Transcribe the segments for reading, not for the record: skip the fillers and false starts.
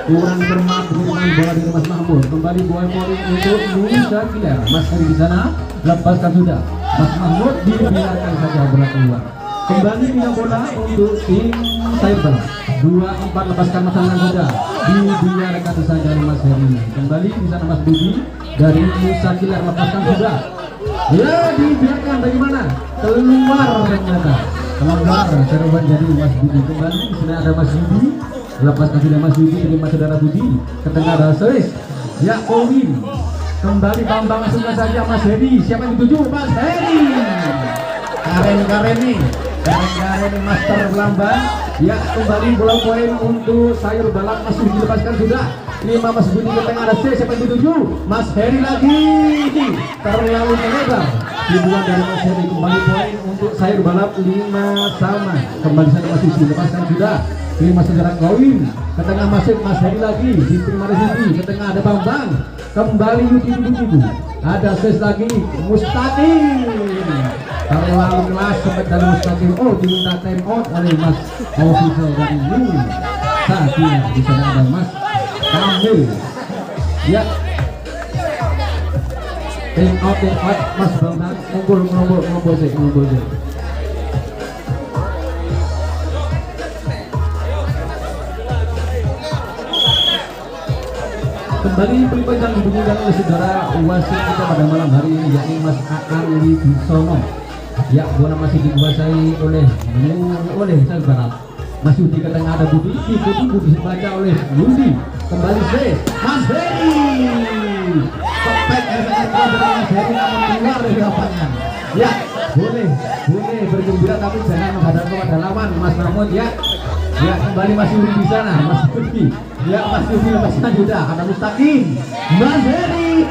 kurang cermat dengan bola dari Mas Mahmud. Kembali bola poin untuk Nusa Kiler. Mas Heri di sana lepaskan sudah. Mas Mahmud dibiarkan saja bola keluar. Kembali pindah bola untuk tim Cyber. 2-4 lepaskan Mas Anang sudah. Dibiarkan saja Mas Heri. Kembali di sana Mas Budi dari Nusa Kiler lepaskan sudah. Ya dibiarkan bagaimana? Keluar ternyata. Keluar serban jadi Mas Budi. Kembali di sana ada Mas Budi. Lepaskan sudah Mas Budi terima saudara Budi. Ke tengah ada Sois. Ya Owin. Kembali Bambang masukkan saja Mas Heri. Siapa yang dituju? Mas Heri. Karen nih. Karen Master Belambang. Ya kembali bola poin untuk sayur balap masih dilepaskan sudah. 5 Mas Budi ke tengah ada C. Siapa yang dituju? Mas Heri lagi. Terlalu melebar. Dibuang dari Mas Heri. Kembali poin untuk sayur balap 5 sama. Kembali sana masih dilepaskan sudah. 5 saudara Kawin. Ke tengah masuk Mas Heri lagi. Diterima Resipi. Ke tengah ada Bambang. Kembali Yudi itu. Ada Ses lagi. Mustaqim. Terlalu kelas sampai dari Mustaqim. Oh diminta time out oleh Mas official dari Yudi. Saatnya di sana ada Mas Kamil. Ya. Time out Mas Bambang. Ngobrol sih. Kembali pelipanjang dibunyikan oleh saudara wasit kita pada malam hari ini yakni Mas Aan Wibisono. Ya bola masih dikuasai oleh saya berharap Mas Yudi ke tengah ada Budi dibaca oleh Yudi. Kembali Mas Heri. Kepek Mas Heri namun keluar dari lapangan. Ya boleh bergembira tapi jangan menghadap kepada lawan Mas Mahmud ya. Ya kembali Mas Yudi di sana Mas Yudi. Ya Mas Yudi lepaskan sudah ada Mustaqim. Mas Heri.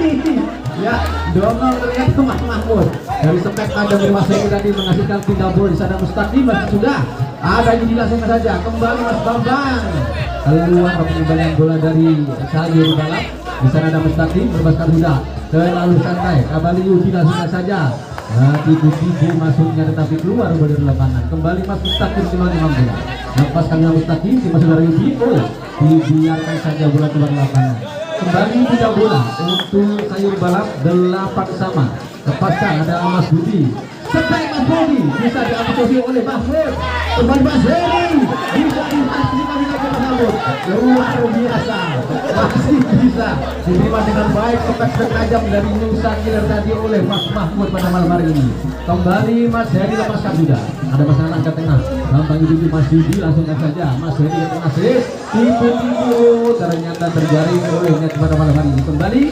Ya dongol terlihat ke Mas Mahmud. Dari spek ada Mas Heri tadi menghasilkan pindah bola di sana Mustaqim masih sudah. Ada jadi langsung saja kembali Mas Bambang. Keluar pengembalian bola dari sayur balap. Di sana ada Mustaqim melepaskan sudah. Terlalu santai. Kembali Yudi langsung saja. Tipu masuknya tetapi keluar dari lapangan. Kembali Mas Mustaqim 5 bola. Lepaskan Mustaqim di saudara Yudi. Dibiarkan saja bola keluar lapangan. Kembali 3 bola untuk sayur balap 8 sama. Lepaskan ada Mas Budi. Sebaik Mas Budi bisa diapresiasi oleh Mahmud. Kembali Mas Heri bisa dipastikan lagi Mahmud. Luar biasa masih bisa diterima dengan baik sepak tajam dari Nusa Kiler tadi oleh Mas Mahmud pada malam hari ini. Kembali Mas Heri lepaskan sudah. Ada Mas Anang ke tengah. Gampang Yudi Mas Yudi langsungkan saja. Mas Heri ke tengah tipu ternyata terjaring olehnya pada malam hari ini. Kembali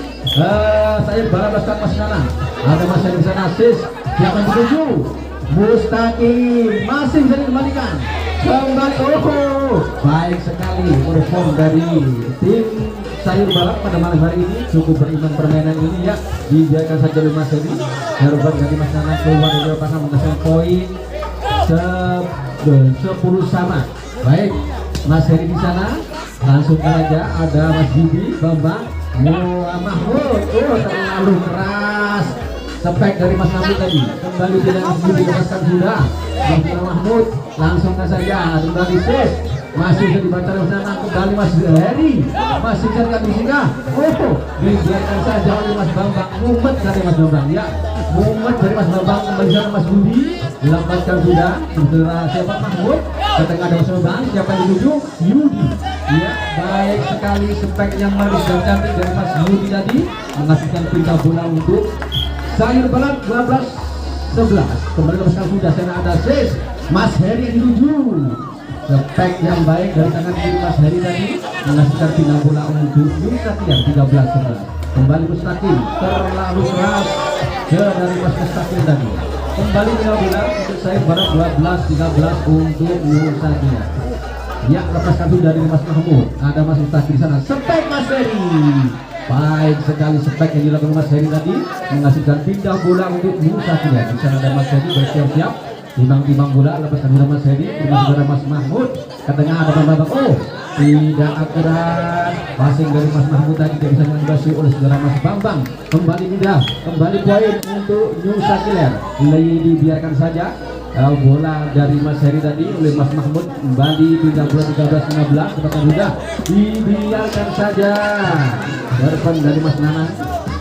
saya balaskan Mas Anang. Ada Mas Heri di sana siapa yang dituju? Mustaqim masih bisa dikembalikan. Kembali baik sekali perform dari tim sayur balap pada malam hari ini. Cukup beriman permainan ini ya. Dibiarkan saja oleh Mas Heri. Jaruban dari Mas Nana keluar dari lapangan menghasilkan poin 10 sama. Baik Mas Heri di sana langsung saja ada Mas Bibi Bambang Mahmud. Terlalu keras spek dari Mas Mahmud tadi. Kembali dengan Mas Bibi lepaskan sudah. Mahmud langsung saja kembali masih bisa dibaca oleh sana. Kembali Mas Heri masih bisa singgah. Dibiarkan saja oleh Mas Bambang. Mumet dari Mas Bambang ya. Mumet dari Mas Bambang. Kembali sana Mas Budi lepaskan sudah. Siapa Mahmud ke tengah ada Mas Bambang. Siapa yang dituju? Yudi ya. Baik sekali spek yang manis dan cantik dari Mas Yudi tadi menghasilkan pindah bola untuk sayur balap 12-11. Kembali lepaskan sudah. Sana ada Mas Heri yang dituju. Spek yang baik dari tangan kiri Mas Heri tadi menghasilkan pindah bola untuk Nusa Kiler 13-11. Kembali Mustaqim terlalu keras dari Mas Mustaqim tadi. Kembali pindah bola untuk sayur balap 12-13 untuk Nusa Kiler. Ya lepaskan sudah dari Mas Mahmud. Ada Mas Mustaqim di sana. Spek Mas Heri. Baik sekali spek yang dilakukan Mas Heri tadi menghasilkan pindah bola untuk Nusa Kiler. Di sana ada Mas Heri bersiap-siap timbang bola. Lepaskan bola Mas Heri dengan saudara Mas Mahmud. Katanya ada Bambang. Tidak akurat. Passing dari Mas Mahmud tadi tidak bisa dianggapi oleh saudara Mas Bambang. Kembali pindah. Kembali poin untuk Nusa Kiler. Dibiarkan saja. bola dari Mas Heri tadi oleh Mas Mahmud kembali pindah bola 13-15 kecepatan sudah dibiarkan saja serban dari Mas Nana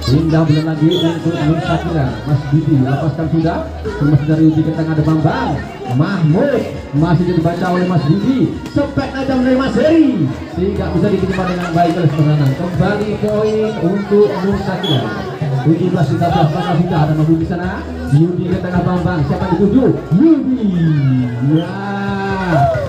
pindah bola lagi untuk Nur Sakira. Mas Budi lepaskan sudah masih dari uji ke tengah ada Bambang Mahmud masih dibaca oleh Mas Budi sepek tajam dari Mas Heri tidak bisa diterima dengan baik oleh Mas Nana. Kembali poin untuk Nur Sakira 17-13 maka sudah ada Mahmud di sana. Yudi ke tengah Bambang siapa dituju Yudi ya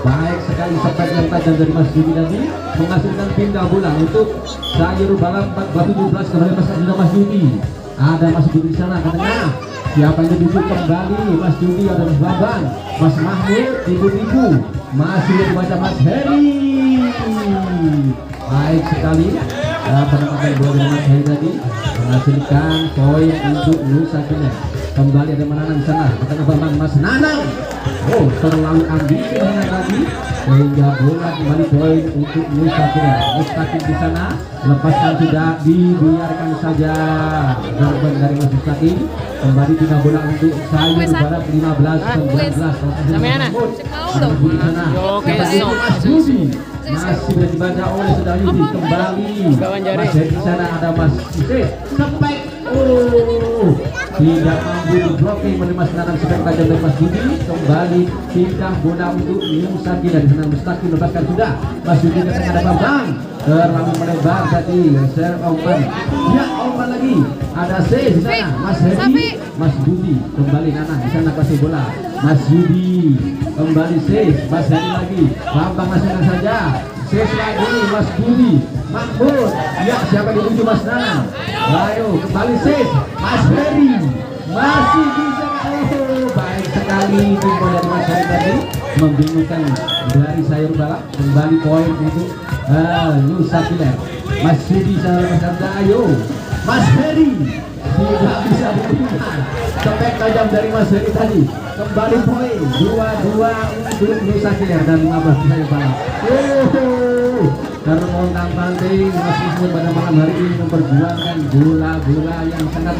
baik sekali sepak yang tajam dari Mas Yudi tadi menghasilkan pindah bola untuk Sayur Balap 14-17 kembali Mas Yudi ada Mas Yudi di sana ke tengah siapa yang dituju kembali Mas Yudi ada Mas Bambang Mas Mahmud tipu-tipu masih dibaca Mas Heri baik sekali penempatan bola dari Mas Heri tadi menghasilkan poin untuk Nusa Tenggara. Kembali ada Mananang di sana kata Bambang Mas Nanang terlalu ambisi Nanang tadi sehingga bola kembali poin untuk Nusa Tenggara. Mustaqim di sana lepaskan sudah dibiarkan saja serban dari Mas Mustaqim kembali pindah bola untuk Sayur Barat 15-19 Mas Budi masih dibaca oleh Saudara Yudi kembali Mas di sana ada Mas Ise sampai tidak mampu diblokir oleh Mas Nanang sedang tajam dari Mas Budi kembali pindah bola untuk Nusa Tenggara di sana Mustaqim lepaskan sudah Mas Budi ke tengah ada Bambang terlalu melebar tadi share Oman ya Oman lagi ada C di sana Mas Heri Mas Budi kembali Nanang di sana kasih bola Mas Yudi kembali C Mas Heri lagi Bambang masih saja C lagi Mas Budi Mahmud ya siapa yang dituju Mas Nanang ayo kembali C Mas Heri masih bisa baik sekali timbo dari Mas Heri tadi membingungkan dari Sayur Balap kembali poin untuk Nusa Tenggara. Mas Yudi salah Mas Anda ayo Mas Heri tidak bisa diterima sepek tajam dari Mas Heri tadi kembali poin 2-2 untuk Nusa Tenggara dan 15 Sayur Balap. Termontang panting meskipun pada malam hari ini memperjuangkan bola-bola yang sangat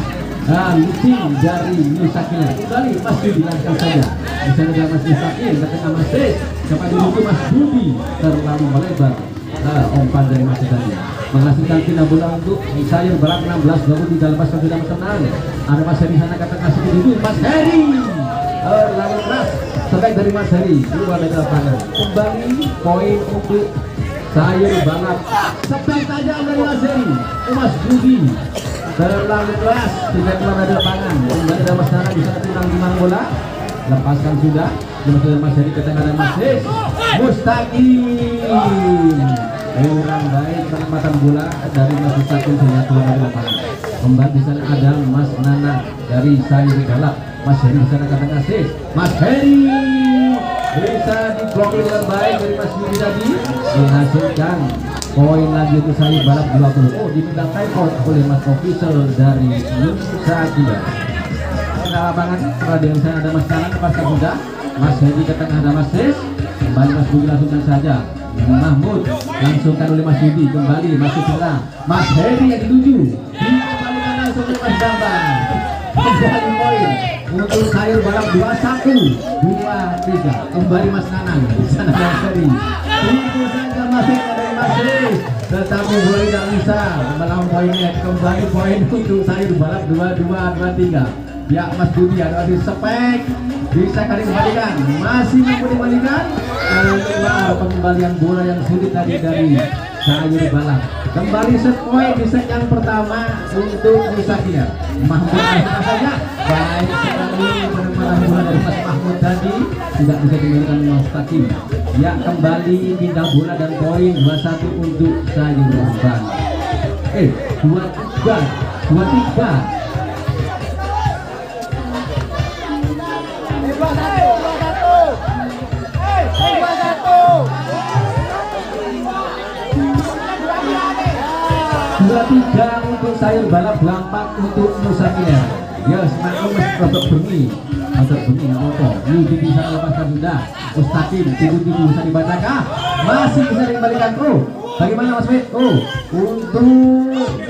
licin dari Nusa Tenggara. Kembali Mas Yudi langsung saja di sana ada Mas Mustaqim ketika Mas Des cepat dulu Mas Budi terlalu melebar umpan dari Mas tadi menghasilkan pindah bola untuk Sayur Barat 16-23 lepaskan sudah Mas Tenang ada Mas Heri sana kata kasih dulu Mas Heri terlalu keras sebaik dari Mas Heri keluar dari lapangan kembali poin untuk Sayur Balap sebaik tajam dari Mas Heri Mas Budi terlalu keras tidak keluar dari lapangan kembali ada Mas Nana bisa kurang timang bola lepaskan sudah Mas Heri ke tengah dan Mas Des Mustaqim kurang baik penempatan bola dari Mas Mustaqim sehingga keluar dari lapangan kembali di sana ada Mas Nana dari Sayur Balap Mas Heri di sana ke tengah Des Mas Heri bisa diblokir dengan baik dari Mas Yudi tadi menghasilkan poin lagi untuk Sayur Balap 20 diminta time out oleh Mas Official dari Nusa Tenggara. Lapangan perhatian saya ada Mas Tanang lepaskan sudah Mas Hedi ke tengah ada Mas Des kembali Mas Budi langsungkan saja Mahmud langsungkan oleh Mas Yudi kembali masuk sebelah Mas Hedi yang dituju dikembalikan langsung oleh Mas Bambang kembali poin untuk Sayur Balap 21-23 kembali Mas Nanang di sana Mas Hedi tunggu saja masih dari Mas Des tetapi bola tidak bisa melawan poinnya kembali poin untuk Sayur Balap 22-23 ya Mas Budi ada di sepek bisa kali kembalikan masih mampu dikembalikan pengembalian bola yang sulit tadi dari Sayur Balap kembali set poin di set yang pertama untuk Nusa Tenggara. Mahmud saja baik sekali penempatan bola dari Mas Mahmud tadi tidak bisa dikembalikan Mustaqim ya kembali pindah bola dan poin 21 untuk Sayur Balap 23 23 untuk Sayur Balap 24 untuk Nusa Tenggara. Ya semakin masih rotok bengi motor Yudi bisa lepaskan sudah Mustaqim tiba-tiba bisa dibacakan masih bisa dikembalikan bagaimana Mas Fit untuk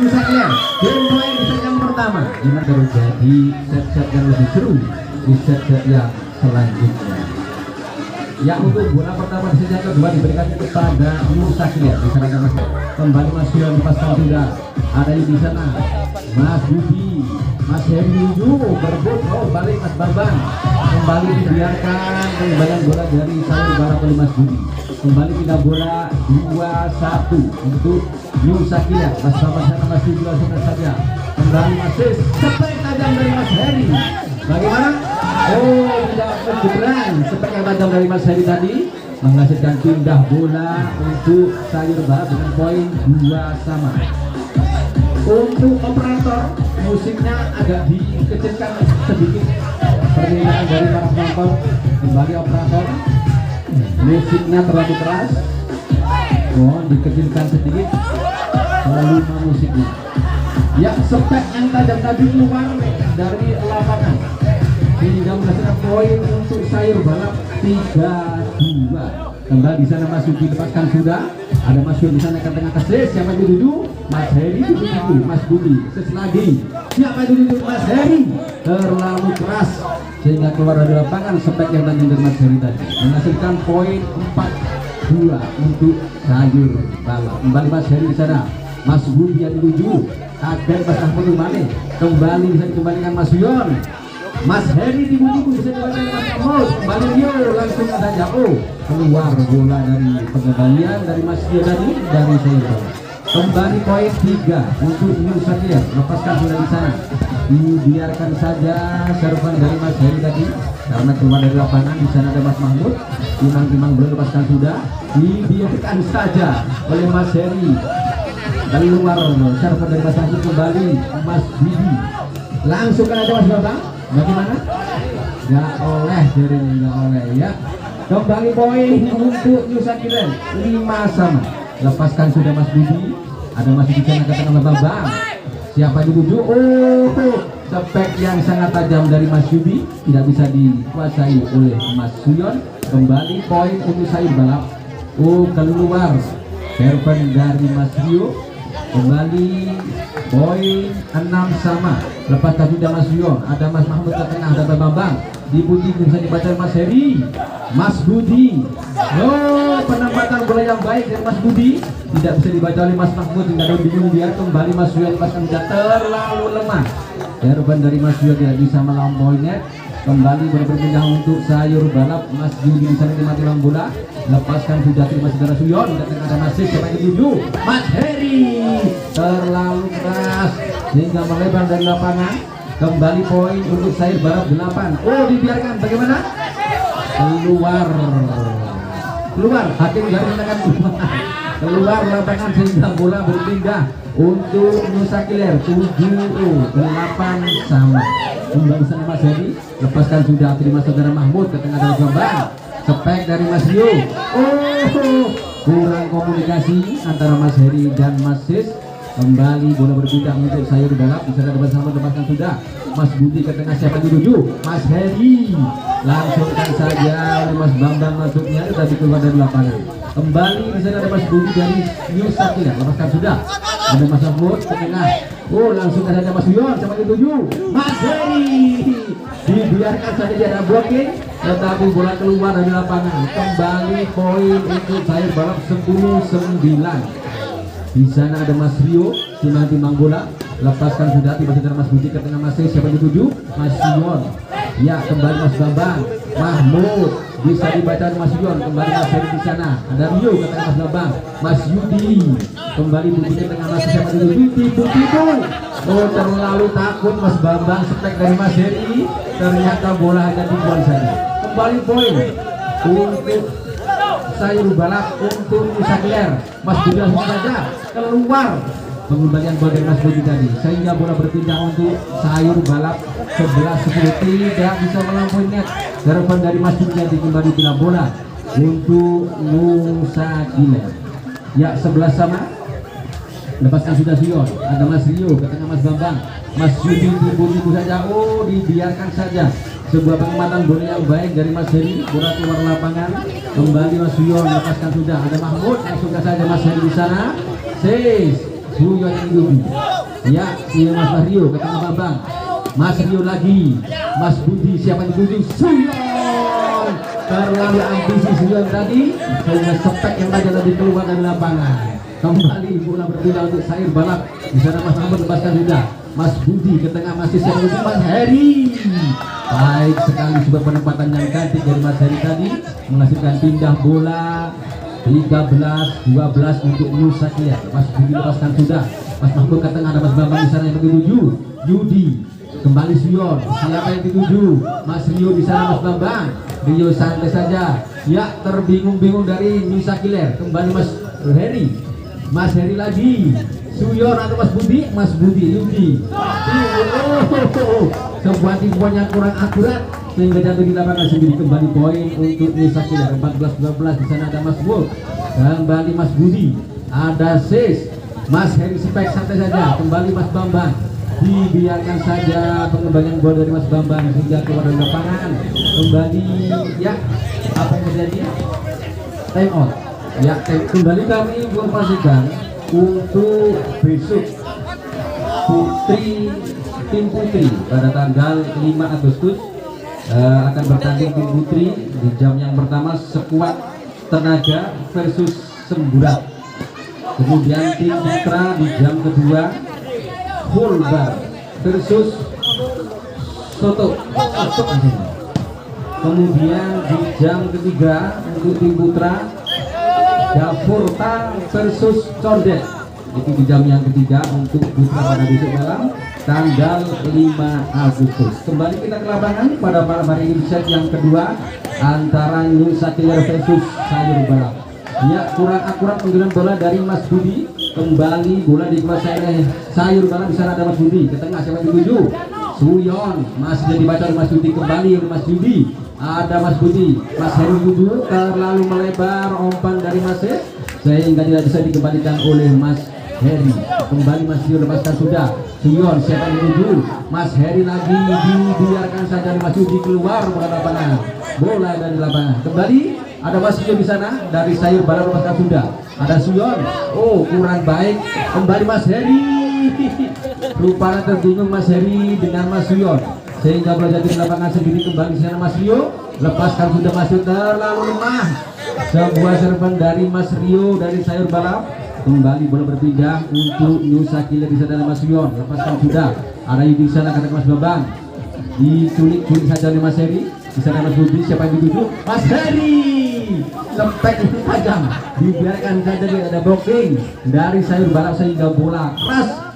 Nusa Tenggara game point di set yang pertama gimana terjadi set-set yang lebih seru di set-set yang selanjutnya. Ya, untuk bola pertama di set kedua diberikan kepada Nusakia. Di sana ada Mas, kembali Mas Yon lepaskan sudah. Ada di sana Mas Budi, Mas Heri berebut, balik Mas Bambang. Kembali dibiarkan pengembalian bola dari sayur barat oleh Mas Budi. Kembali pindah bola 2-1 untuk Nusakia. Mas Bambang sana Mas Budi langsung saja. Kembali masih sepek tajam dari Mas Heri. Bagaimana? Oh, tidak kebetulan sepek yang tajam dari Mas Heri tadi menghasilkan pindah bola untuk sayur barat dengan poin 2-2. Untuk operator musiknya agak dikecilkan sedikit perbedaan dari para penonton. Kembali operator, musiknya terlalu keras. Oh, dikecilkan sedikit volume musiknya. Ya, sepek yang tajam tadi keluar dari lapangan sehingga menghasilkan poin untuk sayur balap 3-2. Kembali di sana Mas Yuki lepaskan sudah. Ada Mas Yuki di sana ke tengah keses. Siapa yang dituju? Mas Heri dituju. Mas Budi ses lagi. Siapa yang dituju? Mas Heri. Terlalu keras sehingga keluar dari lapangan. Sepek yang tadi dari Mas Heri tadi menghasilkan poin 4-2 untuk sayur balap. Kembali Mas Heri di sana. Mas Budi yang dituju. Agar Mas Ahmad kembali bisa dikembalikan Mas Yon. Mas Heri dibutuhkan bisa dikembalikan Mas Ahmad. Kembali Yo langsung ada jauh keluar bola dari pengembalian dari Mas Yon tadi dari saya. Kembali poin 3 untuk Nusakia. Lepaskan bola di sana. Dibiarkan saja servan dari Mas Heri tadi karena keluar dari lapangan. Di sana ada Mas Mahmud. Timang-timang belum lepaskan sudah. Dibiarkan saja oleh Mas Heri. Keluar server dari Mas Mahmud. Kembali Mas Bibi langsung kan ada Mas Bambang. Bagaimana? Gak oleh jadinya, gak oleh ya. Kembali poin untuk Nusakia 5-5. Lepaskan sudah Mas Budi. Ada masih di sana ke tengah Mas Bambang. Siapa dituju? Oh, sepek yang sangat tajam dari Mas Yubi tidak bisa dikuasai oleh Mas Suyon. Kembali poin untuk sayur balap. Oh, keluar server dari Mas Rio. Kembali poin 6-6. Lepaskan sudah Mas Yon. Ada Mas Mahmud ke tengah, ada Mas Bambang. Dipuji bisa dibaca Mas Heri. Mas Budi. Oh, penempatan bola yang baik dari Mas Budi tidak bisa dibaca oleh Mas Mahmud. Tidak ada bingung dia. Kembali Mas Yon lepaskan sudah terlalu lemah. Serban dari Mas Yon tidak bisa melampaui net. Kembali berpindah untuk sayur balap. Mas Yudi di sana dimati bola. Lepaskan sudah terima saudara Suyon. Dan ada masih siapa yang dituju? Mas Heri. Terlalu keras sehingga melebar dari lapangan. Kembali poin untuk sayur balap 8. Oh, dibiarkan bagaimana? Keluar hakim garis menekan keluar lapangan sehingga bola berpindah untuk Nusakia 7-8 sama. Kembali sana Mas Heri. Lepaskan sudah terima saudara Mahmud ke tengah dari Bambang. Sepek dari Mas Rio. Oh, kurang komunikasi antara Mas Heri dan Mas Sis. Kembali bola berpindah untuk sayur balap. Bisa ada bersama. Lepaskan sudah Mas Budi ke tengah. Siapa dituju? Mas Heri. Langsungkan saja oleh Mas Bambang masuknya tadi keluar dari lapangan. Kembali di sana ada Mas Budi dari Nusakia. Lepaskan sudah. Ada Mas Mahmud ke tengah. Oh, langsung saja Mas Yon. Siapa dituju? Mas Heri. Dibiarkan saja dia ada blocking, tetapi bola keluar dari lapangan. Kembali poin untuk sayur balap 10-9. Di sana ada Mas Rio, timang bola. Lepaskan sudah tiba-tiba Mas Budi ke tengah. Masih siapa dituju? Mas Yon. Ya, kembali Mas Bambang. Mahmud bisa dibaca Mas Yon. Kembali Mas Heri di sana. Ada Rio ke tengah Mas Bambang. Mas Yudi kembali Budi ke tengah. Masih siapa dituju? Tipu. Oh, terlalu takut Mas Bambang. Sepek dari Mas Heri. Ternyata bola hanya dibuang saja. Kembali poin untuk sayur balap untuk Nusakia. Mas Budi langsung saja keluar pengembalian bola dari Mas Budi tadi sehingga bola berpindah untuk sayur balap 11-10. Tidak bisa melampaui net. Serban dari Mas Budi tadi kembali bila bola untuk Nusakia. Ya, 11 sama. Lepaskan sudah Sion. Ada Mas Rio ke tengah Mas Bambang. Mas Yudi tipu saja. Oh, dibiarkan saja. Sebuah pengamatan bola yang baik dari Mas Heri. Bola keluar lapangan. Kembali Mas Sion. Lepaskan sudah. Ada Mahmud. Langsung saja Mas Heri di sana. Sis. Suyon yang Yudi. Ya, ini Mas Rio ke tengah Bambang. Mas Rio lagi. Mas Budi siapa yang dituju? Suyon. terlalu ambisi Suyon tadi sehingga spek yang tadi lebih keluar dari lapangan. Kembali bola berpindah untuk Sair Balap. Di sana Mas Ahmad lepaskan juga. Mas Budi ke tengah masih menuju Mas Heri. Baik sekali sebuah penempatan yang cantik dari Mas Heri tadi menghasilkan pindah bola 13-12 untuk Nusa Clear. Mas Budi lepaskan sudah. Mas Mahmud ke tengah, ada Mas Bambang di sana yang dituju. Yudi kembali Suyon. Siapa yang dituju? Mas Rio di sana Mas Bambang. Rio santai saja. Ya terbingung-bingung dari Nusa Clear. Kembali Mas Heri. Mas Heri lagi. Suyon atau Mas Budi? Mas Budi, Yudi. Sebuah tipuan yang kurang akurat sehingga jatuh di lapangan sendiri. Kembali poin untuk Nusa Clear 14-12. Di sana ada Mas Wolf. Kembali Mas Budi. Ada Sis. Mas Heri spek santai saja. Kembali Mas Bambang. Dibiarkan saja pengembangan bola dari Mas Bambang hingga keluar dari lapangan. Kembali ya. Apa yang terjadi? Time out. Ya, kembali kami informasikan untuk besok tim putri pada tanggal 5 Agustus akan bertanding tim putri di jam yang pertama sekuat tenaga versus semburat. Kemudian tim putra di jam kedua full bar versus soto. Kemudian di jam ketiga untuk tim putra Gafurta versus Condet. Itu di jam yang ketiga untuk putra pada besok malam tanggal 5 Agustus. Kembali kita ke lapangan pada malam hari ini di set yang kedua antara Nusa Clear versus Sayur Balap. Ya, kurang akurat penggunaan bola dari Mas Budi. Kembali bola dikuasai oleh Sayur Balap. Di sana ada Mas Budi ke tengah, siapa yang dituju? Suyon masih jadi baca oleh Mas Budi. Kembali oleh Mas Budi. Ada Mas Budi. Mas Heri dulu terlalu melebar umpan dari Mas Heri sehingga tidak bisa dikembalikan oleh Mas Heri. Kembali Mas Suyon lepaskan sudah. Suyon siapa yang dituju? Mas Heri lagi dibiarkan saja oleh Mas Budi keluar bola lapangan. Bola dari lapangan. Kembali ada Mas Suyon di sana dari Sayur Balap lepaskan sudah. Ada Suyon. Oh, kurang baik. Kembali Mas Heri. Rupanya terbingung Mas Heri dengan Mas Suyon sehingga bola jatuh di lapangan sendiri. Kembali di sana Mas Rio. Lepaskan sudah Mas Rio terlalu lemah. Sebuah serban dari Mas Rio dari Sayur Balap. Kembali bola berpindah untuk Nusa Clear di sana Mas Suyon. Lepaskan sudah. Ada Yudi di sana kata Mas Bambang. Diculik saja oleh Mas Heri. Di sana Mas Budi, siapa yang dituju? Mas Heri. Lempek tajam. Dibiarkan saja dia ada blocking dari Sayur Balap sehingga bola keras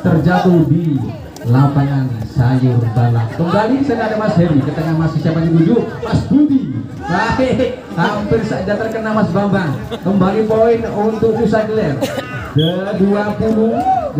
terjatuh di lapangan Sayur Balap. Kembali sana ada Mas Heri ke tengah, masih siapa yang dituju? Mas Budi. Baik, hampir saja terkena Mas Bambang. Kembali poin untuk Nusa Clear 20-18.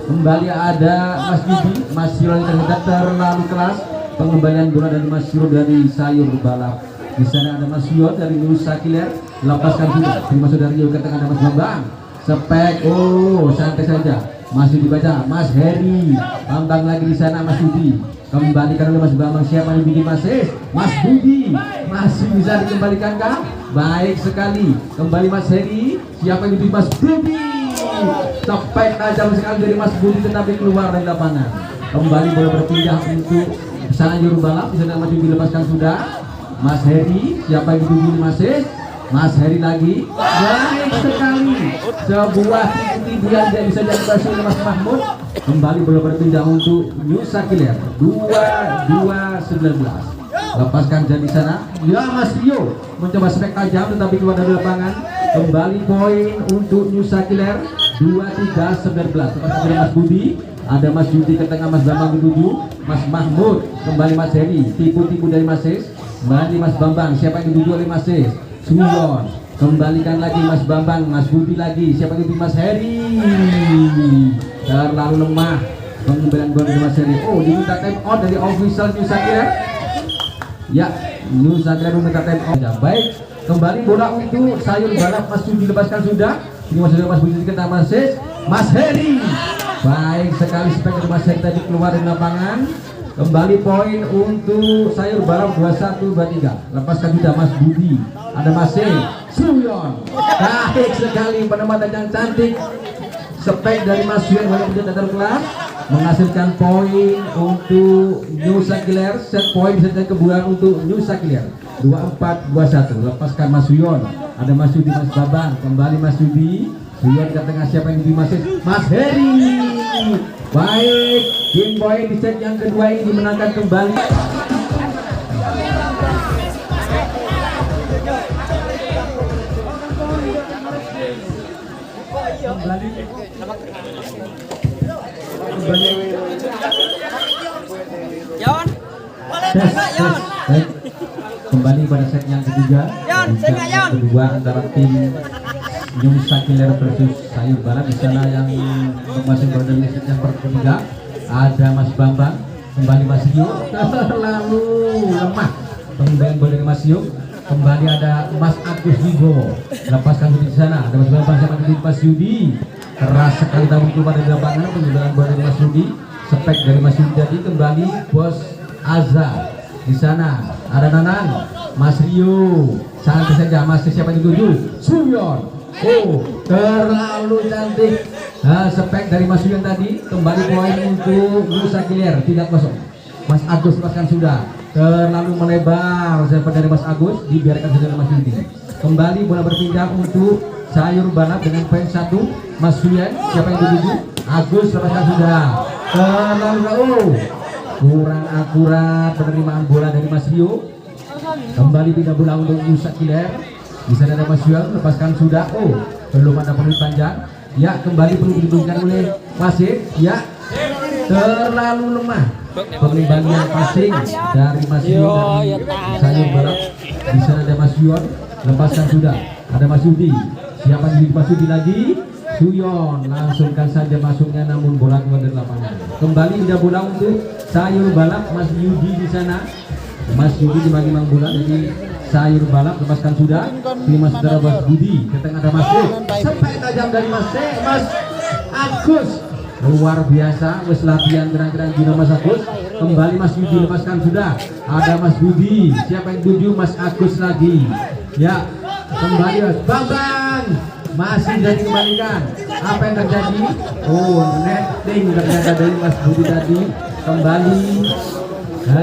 Kembali ada Mas Budi. Mas Siro yang terlalu keras. Pengembalian bola dari Mas Siro dari Sayur Balap. Di sana ada Mas Siro dari Nusa Clear. Lepaskan sudah. Terima saudara Rio ke tengah ada Mas Bambang. Spek. Oh, santai saja. Masih dibaca Mas Heri. Bambang lagi di sana Mas Budi. Kembalikan oleh Mas Bambang. Siapa yang bikin Mas Mas Budi. Masih bisa dikembalikan kah? Baik sekali. Kembali Mas Heri. Siapa yang bikin Mas Budi? Spek tajam sekali dari Mas Budi tetapi keluar dari lapangan. Kembali bola berpindah untuk Sayur Balap. Di sana Mas Budi lepaskan sudah. Mas Heri. Siapa yang dituju Mas Mas Heri lagi. Baik sekali. Sebuah tipu-tipuan yang bisa diatasi oleh Mas Mahmud. Kembali bola berpindah untuk Nusa Clear 22-19. Lepaskan jadi sana. Ya Mas Rio mencoba spek tajam tetapi keluar dari lapangan. Kembali poin untuk Nusa Clear 23-19. Lepaskan dari Mas Budi. Ada Mas Yudi ke tengah, Mas Bambang dituju. Mas Mahmud. Kembali Mas Heri. Tipu-tipu dari Mas Kembali Mas Bambang. Siapa yang dituju oleh Mas Suyon. Kembalikan lagi Mas Bambang. Mas Budi lagi. Siapa yang dituju? Mas Heri. Terlalu lemah pengembalian bola dari Mas Heri. Oh, diminta time out dari official Nusa Clear. Ya, Nusa Clear meminta time out. Ya, baik. Kembali bola untuk Sayur Balap. Mas Budi lepaskan sudah. Ini Mas Budi dikena Mas Heri. Baik sekali spek dari Mas Heri tadi keluar dari lapangan. Kembali poin untuk Sayur Balap 21-23. Lepaskan sudah Mas Budi. Ada Mas Suyon. Baik sekali penempatan yang cantik. Spek dari Mas Suyon walaupun tidak terkelas. menghasilkan poin untuk New Sakiler. Set poin bisa kebulan untuk New Sakiler 24-21. Lepaskan Mas Suyon, ada Mas Yudi, Mas Babang, kembali Mas Yudi. Suyon ke tengah, siapa yang masih Mas Heri. Baik, game poin di set yang kedua ini dimenangkan kembali. Kembali pada set yang ketiga. Yang kedua antara tim New Sakiler versus Sayur Barat. Di sana yang masing berada di set yang ketiga ada Mas Bambang, kembali Mas Yu, terlalu lemah pengembalian bola dari Mas Yu. Kembali ada Mas Agus Wibowo, lepaskan di sana ada Mas Bambang sama Mas Yudi. Keras sekali tahun itu pada lapangan penyebaran bola dari Mas Yudi. Spek dari Mas Yudi tadi, kembali Bos Azza. Di sana ada Nanang, Mas Rio, santai saja. Masih siapa yang dituju? Suyon. Oh, terlalu cantik. Spek dari Mas Suyon tadi. Kembali poin untuk Nusa Kiler, tidak kosong. Mas Agus lepaskan sudah. Terlalu melebar. Spek dari Mas Agus, dibiarkan saja Mas Yudi. Kembali bola berpindah untuk Sayur Balap dengan poin 1. Mas Suyon, siapa yang dituju? Agus lepaskan sudah. Terlalu kurang akurat penerimaan bola dari Mas Rio. Kembali pindah bola untuk Nusa Kiler. Bisa ada Mas Yuel, lepaskan sudah. Oh, belum ada peluit panjang. Ya, kembali perlu dihitungkan oleh wasit. Ya, terlalu lemah pengembalian passing dari Mas Rio dari Sayur Balap. Di sana ada Mas Yuel, lepaskan sudah. Ada Mas Yudi. Siapa yang Mas Yudi lagi? Suyon, langsungkan saja masuknya namun bola keluar dari lapangan. Kembali pindah bola untuk Sayur Balap. Mas Yudi di sana. Mas Yudi dibagi mang bola dari Sayur Balap, lepaskan sudah. Terima saudara Mas Budi. Ke tengah ada Mas E. Sampai tajam dari Mas E. Mas Agus. Luar biasa. Wes latihan gerak-gerak di Mas Agus. Kembali Mas Yudi, lepaskan sudah. Ada Mas Budi. Siapa yang tuju? Mas Agus lagi. Ya. Kembali Mas Bambang. Masih jadi kembalikan. Apa yang terjadi? Oh, netting ternyata dari Mas Budi tadi. Kembali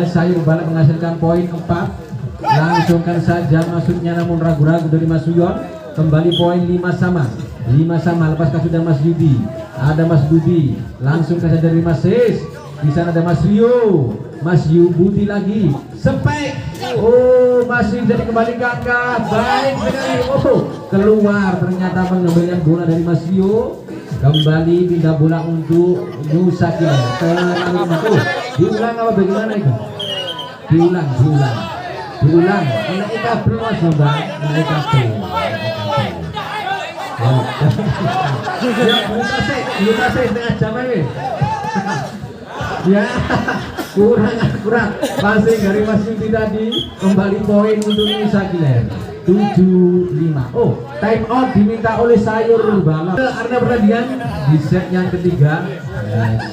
Sayur Balap menghasilkan poin 4. Langsungkan saja masuknya namun ragu-ragu dari Mas Suyon. Kembali poin 5 sama. 5 sama, lepaskan sudah Mas Yudi. Ada Mas Budi. Langsungkan saja dari Mas Sis. Di sana ada Mas Rio. Mas Yu Budi lagi. Spek. Oh, masih jadi kembalikan kah? Baik sekali. Oh, keluar ternyata pengambilan bola dari Mas Rio. Kembali pindah bola untuk Nusa Kiler. Terlalu tuh. Diulang apa bagaimana itu? Diulang. Anak kita belum Mas Bambang. Anak kita. Ya, buka sih setengah jam aja. Ya, kurang akurat passing dari Mas Yudi tadi. Kembali poin untuk Nusa Kiler 7-5. Oh, time out diminta oleh Sayur Balap. Arena pertandingan di set yang ketiga,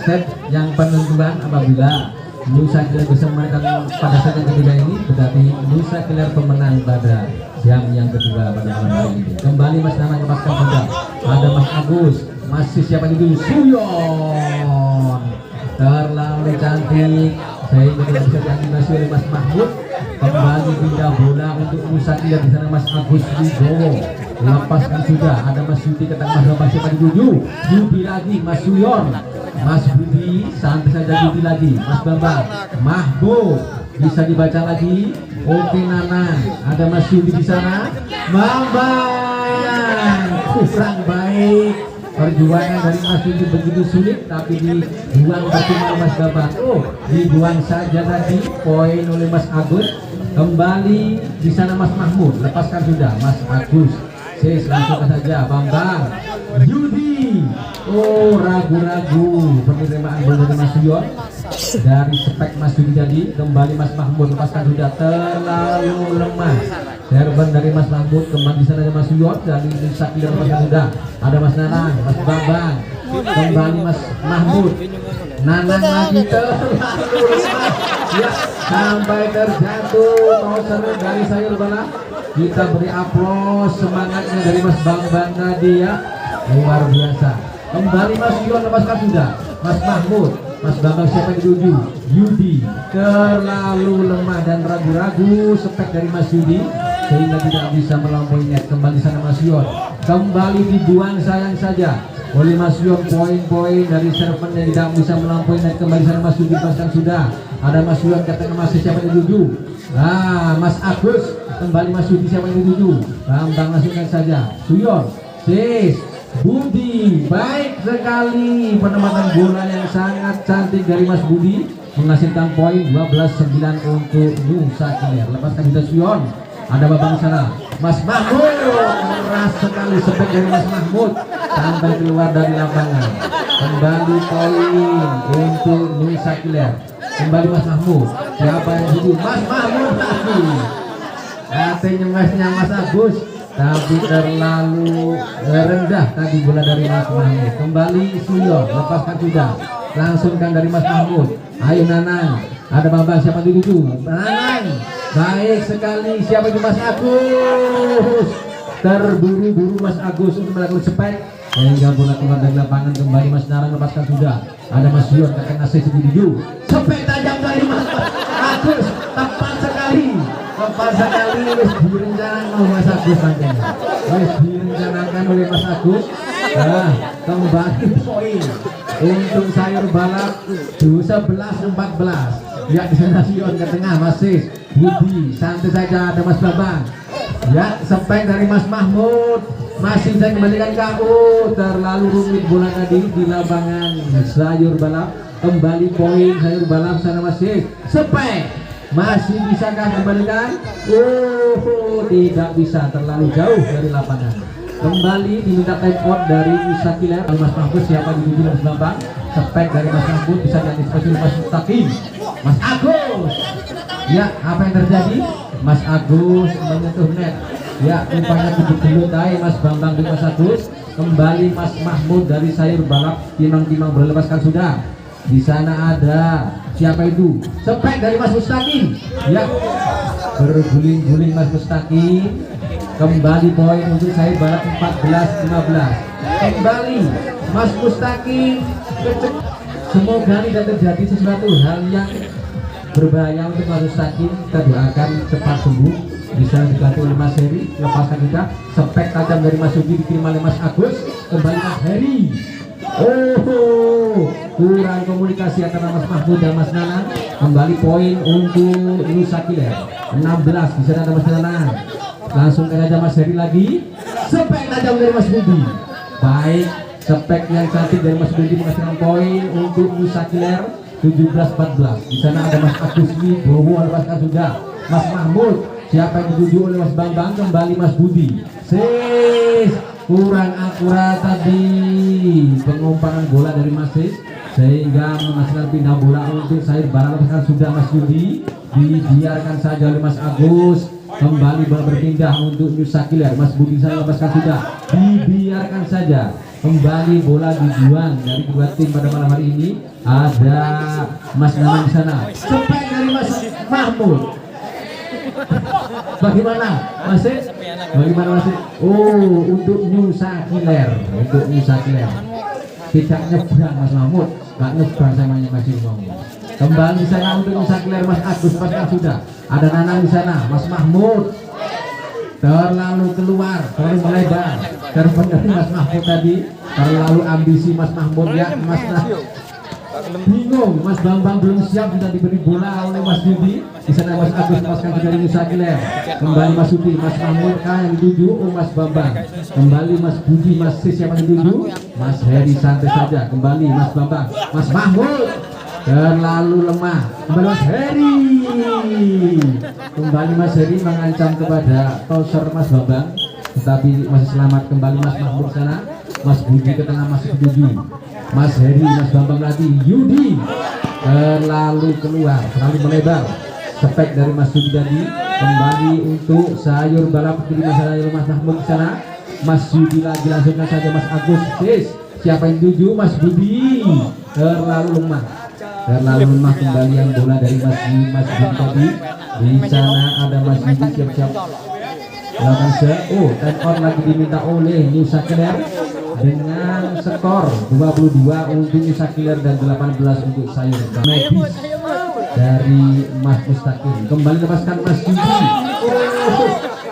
set yang penentuan apabila Nusa Kiler bisa memenangkan pada set yang ketiga ini, berarti Nusa Kiler pemenang pada jam yang kedua pada malam hari ini. Kembali Mas Nana lepaskan bola. Ada Mas Agus. Masih siapa itu? Suyon. Terlalu cantik sehingga tidak bisa dianimasi oleh Mas Mahmud. Kembali pindah bola untuk Nusa Kiler. Di sana Mas Agus Wibowo, lepaskan sudah. Ada Mas Yudi ke tengah, Mas siapa dituju? Yudi lagi, Mas Suyon. Mas Budi, santai saja Yudi lagi. Mas Bambang, Mahmud bisa dibaca lagi. Oke Nana, ada Mas Yudi di sana. Bambang kurang baik. Perjuangan dari Mas Yudi begitu sulit, tapi dibuang percuma Mas Bambang. Oh, dibuang saja tadi poin oleh Mas Agus. Kembali di sana Mas Mahmud, lepaskan sudah Mas Agus. Sis, langsung saja Bambang. Yudi. Oh, ragu-ragu penerimaan bola dari Mas Suyon. Dari spek Mas Yudi tadi. Kembali Mas Mahmud, lepaskan sudah. Terlalu lemah. Serban dari Mas Mahmud. Kembali di sana ada Mas Suyon. Dari Nusa Kiler lepaskan sudah. Ada Mas Nanang, Mas Bambang. Kembali Mas Mahmud. Nanang lagi terlalu lemah. Ya, sampai terjatuh. Mau seru dari Sayur Balap. Kita beri aplaus semangatnya dari Mas Bambang tadi ya. Luar biasa. Kembali Mas Yon lepaskan sudah. Mas Mahmud, Mas Bambang siapa yang dituju? Yudi terlalu lemah dan ragu-ragu spek dari Mas Yudi sehingga tidak bisa melampaui net. Kembali sana Mas Yon, kembali dibuang sayang saja oleh Mas Yon. Poin-poin dari serven yang tidak bisa melampaui net. Kembali sana Mas Yudi lepaskan sudah. Ada Mas Yon katakan masih siapa yang dituju? Mas Agus, kembali Mas Yudi siapa yang dituju? Bambang masukkan saja. Suyon, Sis, Budi, baik sekali penempatan bola yang sangat cantik dari Mas Budi menghasilkan poin 12-9 untuk Nusa Kiler. Lepaskan kita Suyon, ada Babang sana Mas Mahmud, keras sekali spek dari Mas Mahmud sampai keluar dari lapangan. Kembali poin untuk Nusa Kiler. Kembali Mas Mahmud, siapa yang dituju? Mas Mahmud lagi. Katanya Masnya Mas Agus tapi terlalu rendah tadi bola dari Mas Mahmud. Kembali Suyon, lepaskan sudah, langsungkan dari Mas Mahmud. Ayo Nanang, ada Bambang siapa dituju? Nanang, baik sekali, siapa itu? Mas Agus, terburu-buru Mas Agus untuk melakukan spek sehingga bola keluar dari lapangan. Kembali Mas Narang, lepaskan sudah, ada Mas Yon akan ngasih dituju, spek tajam dari Mas Agus, tepat sekali. Lepas sekali wis direncanakan oleh Mas Agus nantinya. Wis direncanakan oleh Mas Agus. Kembali poin untuk sayur balap 11-14. Ya di sana Sion ke tengah masih Budi, santai saja ada Mas Babang. Ya spek dari Mas Mahmud masih bisa kembalikan KO. Terlalu rumit bola tadi di lapangan sayur balap. Kembali poin sayur balap sana masih spek. Masih bisakah kembalikan? Tidak bisa, terlalu jauh dari lapangan. Kembali diminta time out dari Nusa Kiler. Mas Mahmud siapa dituju Mas Bambang? Spek dari Mas Mahmud bisa diantisipasi Mas Mustaqim. Mas Agus. Ya, apa yang terjadi? Mas Agus menyentuh net. Ya, rupanya begitu Mas Bambang di Mas Agus. Kembali Mas Mahmud dari sayur balap timang-timang berlepaskan sudah. Di sana ada siapa itu? Spek dari Mas Mustaqim. Ya, berguling-guling Mas Mustaqim. Kembali poin untuk saya balap 14-15. Kembali Mas Mustaqim. Semoga tidak terjadi sesuatu hal yang berbahaya untuk Mas Mustaqim. Kita doakan cepat sembuh, bisa dibantu oleh Mas Heri. Lepaskan kita. Spek tajam dari Mas Yudi dikirim oleh Mas Agus. Kembali Mas Heri. Kurang komunikasi antara Mas Mahmud dan Mas Nanang. Kembali poin untuk Nusa Kiler 16. Di sana ada Mas Nanang, langsung aja Mas Heri lagi. Spek tajam dari Mas Budi. Baik, spek yang cantik dari Mas Budi menghasilkan poin untuk Nusa Kiler 17-14. Di sana ada Mas Agus Wibowo, lepaskan sudah. Mas Mahmud, siapa yang dituju oleh Mas Bambang? Kembali Mas Budi. Kurang akurat tadi pengumpangan bola dari Mas Sis sehingga menghasilkan pindah bola untuk sayur balap. Sudah Mas Yudi, dibiarkan saja oleh Mas Agus. Kembali bola berpindah untuk Nusa Kiler. Mas Budi saya lepaskan sudah, dibiarkan saja. Kembali bola dibuang dari dua tim pada malam hari ini. Ada Mas Nanang di sana. Spek dari Mas Mahmud. Bagaimana masih? Bagaimana masih? Untuk Nusa Kiler, untuk Nusa Kiler tidak nyebrang Mas Mahmud, nggak nyebrang sama masih ngomong. Kembali di sana untuk Nusa Kiler. Mas Agus paskan sudah. Ada Nanang di sana. Mas Mahmud terlalu keluar, terlalu melebar. Terbenar Mas Mahmud tadi, terlalu ambisi Mas Mahmud ya. Mas bingung, Mas Bambang belum siap, sudah diberi bola oleh Mas Yudi. Di sana Mas Agus lepaskan dari Nusa Kiler. Kembali Mas Yudi, Mas Mahmud yang dituju Mas Bambang. Kembali Mas Budi, Mas Sis yang dituju. Mas Heri santai saja. Kembali Mas Bambang. Mas Mahmud terlalu lemah. Kembali Mas Heri. Kembali Mas Heri mengancam kepada toser Mas Bambang, tetapi masih selamat. Kembali Mas Mahmud sana. Mas Budi ke tengah masih dituju. Mas Heri, Mas Bambang lagi. Yudi terlalu keluar, terlalu melebar. Spek dari Mas Yudi tadi. Kembali untuk sayur balap kiri masalah Mas Mahmud di sana. Mas Yudi lagi, langsungkan saja Mas Agus. Siapa yang dituju? Mas Budi terlalu lemah. Terlalu lemah. Kembalian bola dari Mas Budi tadi. Di sana ada Mas Budi siap-siap lakukan time out lagi diminta oleh Nusa Kiler dengan skor 22 untuk Isa Killer dan 18 untuk Sayur Medis dari Mas Mustaqim. Kembali lepaskan Mas Yudi.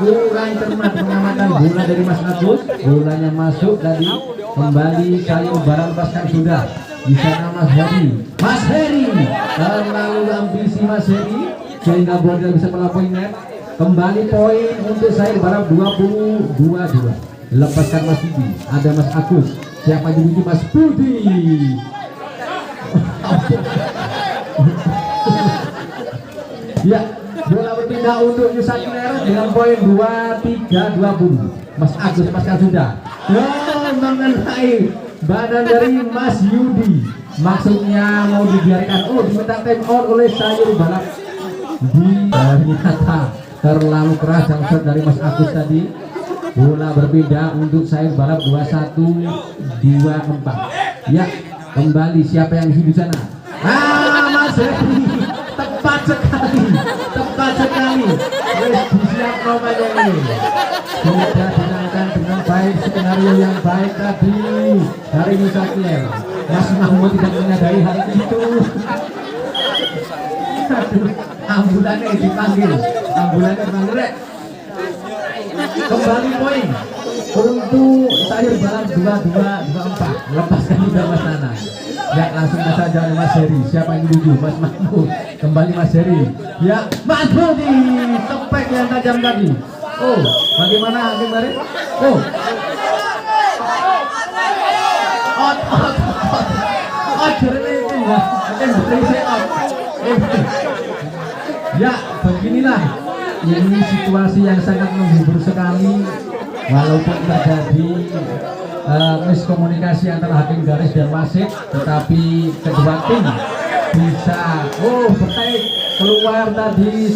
Kurang cermat mengamankan bola dari Mas Agus. Bolanya masuk tadi. Kembali Sayur Barat lepaskan sudah. Di sana Mas Heri. Mas Heri terlalu ambisi Mas Heri sehingga bola tidak bisa melampaui net. Kembali poin untuk Sayur Barat 22-2. Lepaskan Mas Yudi. Ada Mas Agus. Siapa yang dibuji? Mas Budi. Ya, bola berpindah untuk Yusa Killer dengan poin 23-20. Mas Agus lepaskan sudah. Mengenai badan dari Mas Yudi. Maksudnya mau dibiarkan. Oh, diminta time out oleh Sayur Barat. Ternyata terlalu keras jangkauan dari Mas Agus tadi. Bola berpindah untuk Sayur Barat 21-24. Ya, kembali siapa yang di sana? Mas Heri. Tepat sekali, tepat sekali. Disiap nomornya ini. Sudah dilakukan dengan baik, skenario yang baik tadi dari Yusa Killer. Mas Mahmud tidak menyadari hal itu. Ambulannya dipanggil, rek. Kembali poin untuk Sayur Barat 22-24. Lepaskan juga Mas Nana. Ya, langsung saja Mas Heri. Siapa yang dituju? Mas Mahmud. Kembali Mas Heri. Ya, Mas Budi. Tepek yang tajam tadi. Oh, bagaimana Hakim Barit? Oh, ya, beginilah. Ini situasi yang sangat menghibur sekali. Walaupun terjadi miskomunikasi antara hakim garis dan wasit, tetapi kedua tim bisa bertaik keluar tadi.